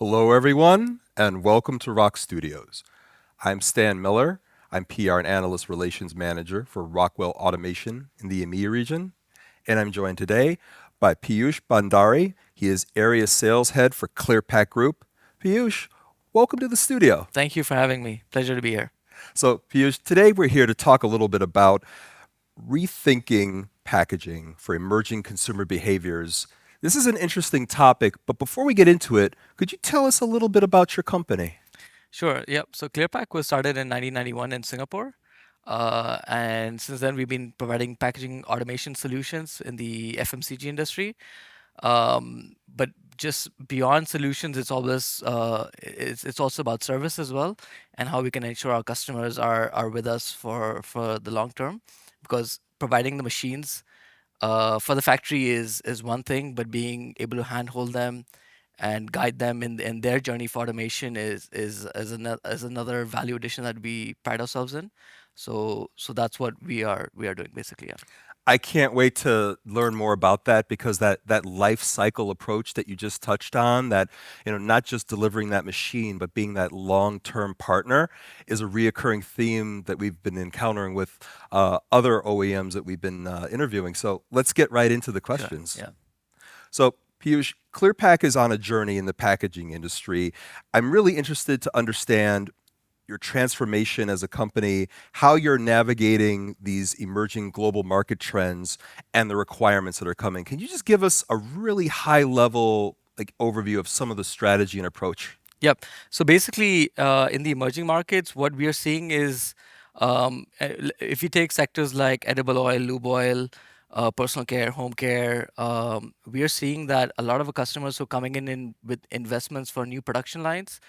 Hello, everyone, and welcome to ROKStudios. I'm Stan Miller. I'm PR and Analyst Relations Manager for Rockwell Automation in the EMEA region. And I'm joined today by Piyush Bhandari. He is Area Sales Head for Clearpack Group. Piyush, welcome to the studio. Thank you for having me. Pleasure to be here. So, Piyush, today we're here to talk a little bit about rethinking packaging for emerging consumer behaviors. This is an interesting topic, but before we get into it, could you tell us a little bit about your company? Sure. Yep. So Clearpack was started in 1991 in Singapore. And since then, we've been providing packaging automation solutions in the FMCG industry. But just beyond solutions, it's also about service as well, and how we can ensure our customers are with us for the long term. Because providing the machines for the factory is one thing, but being able to handhold them and guide them in their journey for automation is another value addition that we pride ourselves in. So that's what we are doing basically. Yeah. I can't wait to learn more about that because that life cycle approach that you just touched on, that not just delivering that machine, but being that long-term partner, is a reoccurring theme that we've been encountering with other OEMs that we've been interviewing. So let's get right into the Sure. questions. Yeah. So, Piyush, Clearpack is on a journey in the packaging industry. I'm really interested to understand your transformation as a company, how you're navigating these emerging global market trends and the requirements that are coming. Can you just give us a really high level overview of some of the strategy and approach? Yep. So basically, in the emerging markets, what we are seeing is, if you take sectors like edible oil, lube oil, personal care, home care, we are seeing that a lot of our customers who are coming in with investments for new production lines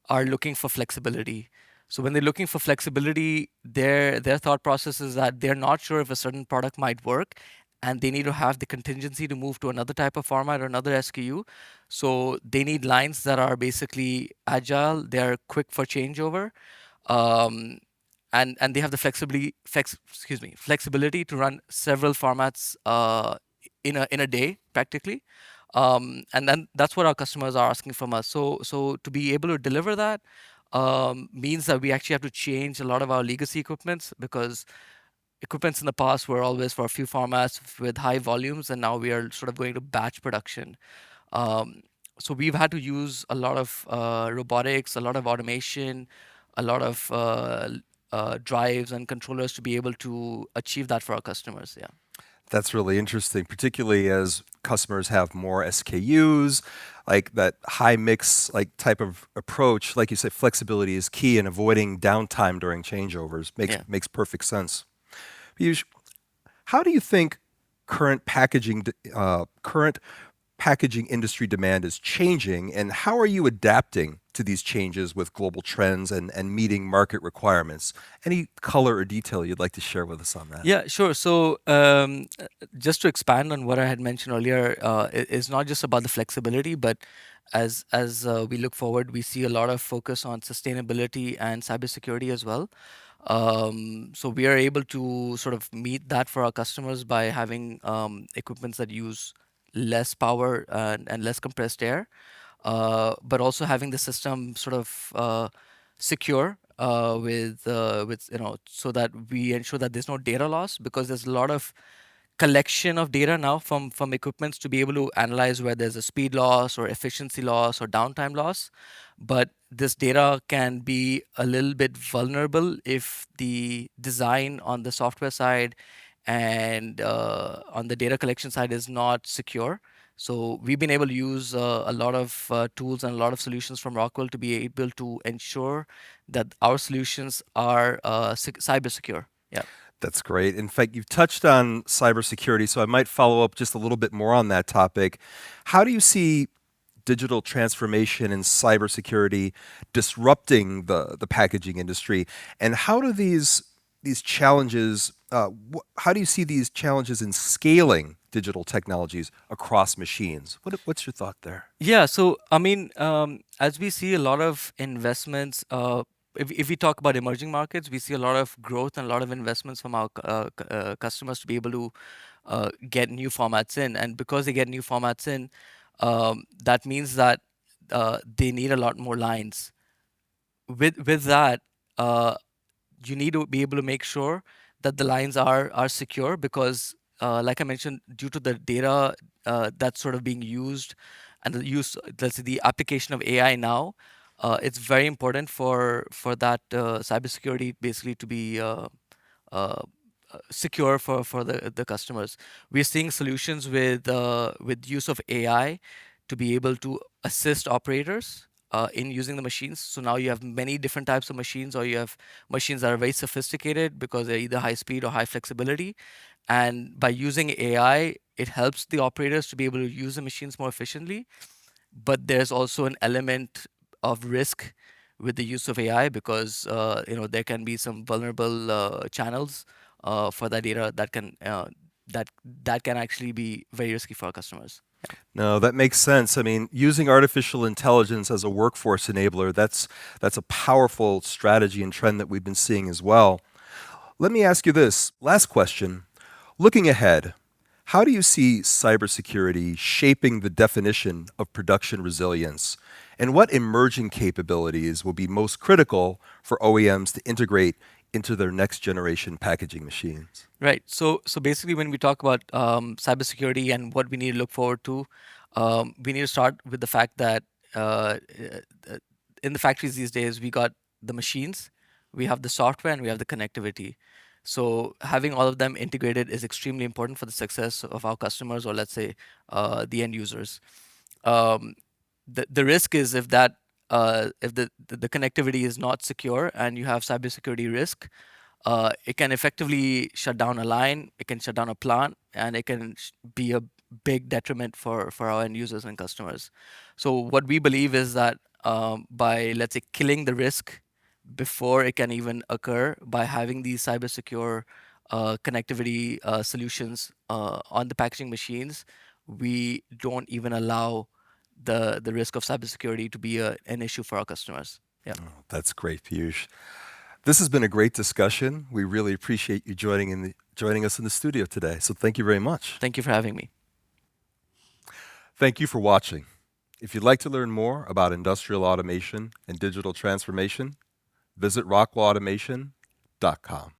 are looking for flexibility. So when they're looking for flexibility, their thought process is that they're not sure if a certain product might work, and they need to have the contingency to move to another type of format or another SKU. So they need lines that are basically agile, they're quick for changeover, um, and they have the flexibility to run several formats in a day practically. And then that's what our customers are asking from us. So to be able to deliver that means that we actually have to change a lot of our legacy equipments, because equipments in the past were always for a few formats with high volumes, and now we are sort of going to batch production. Um, so we've had to use a lot of robotics, a lot of automation, a lot of drives and controllers to be able to achieve that for our customers. Yeah. That's really interesting, particularly as customers have more SKUs, like that high mix type of approach. Like you said, flexibility is key in avoiding downtime during changeovers. Makes Yeah. makes perfect sense. Piyush, how do you think current packaging industry demand is changing, and how are you adapting to these changes with global trends and meeting market requirements? Any color or detail you'd like to share with us on that? Yeah, sure. So, just to expand on what I had mentioned earlier, it's not just about the flexibility, but as we look forward, we see a lot of focus on sustainability and cybersecurity as well. So we are able to sort of meet that for our customers by having equipments that use less power and less compressed air, but also having the system sort of secure with so that we ensure that there's no data loss, because there's a lot of collection of data now from equipments to be able to analyze where there's a speed loss or efficiency loss or downtime loss. But this data can be a little bit vulnerable if the design on the software side and on the data collection side is not secure. So we've been able to use a lot of tools and a lot of solutions from Rockwell to be able to ensure that our solutions are cyber secure. Yeah. That's great. In fact, you've touched on cybersecurity, so I might follow up just a little bit more on that topic. How do you see digital transformation and cybersecurity disrupting the packaging industry? And how do these challenges, how do you see these challenges in scaling digital technologies across machines? What's your thought there? Yeah, so I mean, as we see a lot of investments, if we talk about emerging markets, we see a lot of growth and a lot of investments from our customers to be able to get new formats in. And because they get new formats in, that means that they need a lot more lines. With that, uh, you need to be able to make sure that the lines are secure because, like I mentioned, due to the data that's sort of being used and the use, let's say, the application of AI now, it's very important for that cybersecurity basically to be uh, secure for the customers. We're seeing solutions with use of AI to be able to assist operators in using the machines. So now you have many different types of machines, or you have machines that are very sophisticated because they're either high speed or high flexibility. And by using AI, it helps the operators to be able to use the machines more efficiently. But there's also an element of risk with the use of AI because there can be some vulnerable channels for that data that can actually be very risky for our customers. No, that makes sense. I mean, using artificial intelligence as a workforce enabler, that's a powerful strategy and trend that we've been seeing as well. Let me ask you this. Last question. Looking ahead, how do you see cybersecurity shaping the definition of production resilience? And what emerging capabilities will be most critical for OEMs to integrate into their next generation packaging machines? Right. So basically, when we talk about cybersecurity and what we need to look forward to, we need to start with the fact that uh, in the factories these days, we got the machines, we have the software, and we have the connectivity. So having all of them integrated is extremely important for the success of our customers, or let's say the end users. Um, the risk is if the connectivity is not secure and you have cybersecurity risk, it can effectively shut down a line, it can shut down a plant, and it can be a big detriment for our end users and customers. So what we believe is that by, let's say, killing the risk before it can even occur, by having these cyber secure connectivity solutions on the packaging machines, we don't even allow the risk of cybersecurity to be an issue for our customers. Yeah. Oh, that's great, Piyush. This has been a great discussion. We really appreciate you joining us in the studio today. So thank you very much. Thank you for having me. Thank you for watching. If you'd like to learn more about industrial automation and digital transformation, visit rockwellautomation.com.